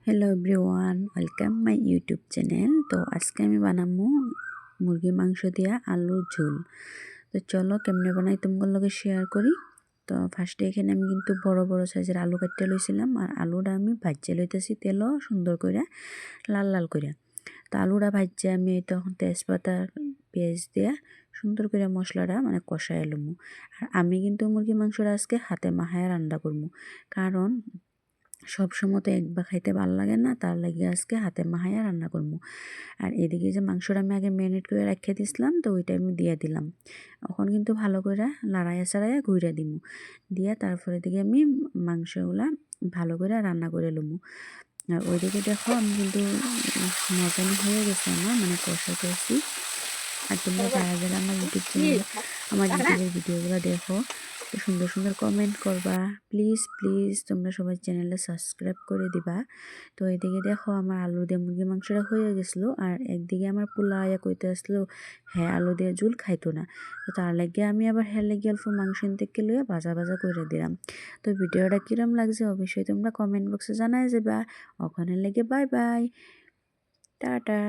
Hello everyone, welcome my YouTube channel. তো আজকে আমি বানাবো মুরগির মাংস দিয়া আলুর ঝোল। তো চলো কেমনে বানাই তোমার লগে শেয়ার করি। তো ফার্স্টে এখানে আমি কিন্তু বড় বড় সাইজের আলু কাটতে লইছিলাম, আর আলুটা আমি ভাজতে লইতেছি তেলও সুন্দর করে লাল লাল করে। তো আলুটা ভাজছে আমি তখন তেজপাতা পেঁয়াজ দিয়া সুন্দর করে মশলাটা মানে কষাই লমু। আর আমি কিন্তু মুরগির মাংসটা আজকে হাতে মাখায় রান্না করবো, কারণ সব সময় তো একবার খাইতে ভাল লাগে না, তার লাগে আজকে হাতে মাখাইয়া রান্না করবো। আর এদিকে যে মাংসটা আমি আগে ম্যারিনেট করে রেখে দিছিলাম, তো ওইটা আমি দিয়ে দিলাম। এখন কিন্তু ভালো করে লাড়াইয়া চাড়াইয়া ঘুরে দিমু, দিয়া তারপরে দিকে আমি মাংসগুলা ভালো করে রান্না করে লমু। আর ওইদিকে দেখো আমি কিন্তু মজানি হয়ে গেছে আমার, মানে কষা করছি। আর তোমরা যারা যারা আমার ইউটিউব চ্যানেলে আমার ইউটিউবের ভিডিওগুলো দেখো, তো সুন্দর সুন্দর কমেন্ট করবা, প্লিজ প্লিজ তোমরা সবাই চ্যানেলে সাবস্ক্রাইব করে দিবা। তো এদিকে দেখো আমার আলু দিয়ে মুরগির মাংসটা হয়ে গেছিলো, আর একদিকে আমার পোলা আয়া কইতে আসলো হ্যাঁ আলু দিয়ে ঝোল খাইতো না। তো তার লাগে আমি আবার হ্যাঁ লেগে অল্প মাংস থেকে লইয়া ভাজা ভাজা করে দিলাম। তো ভিডিওটা কিরম লাগছে অবশ্যই তোমরা কমেন্ট বক্সে জানাই যাবা। ওখানে লেগে বাই বাই, টাটা।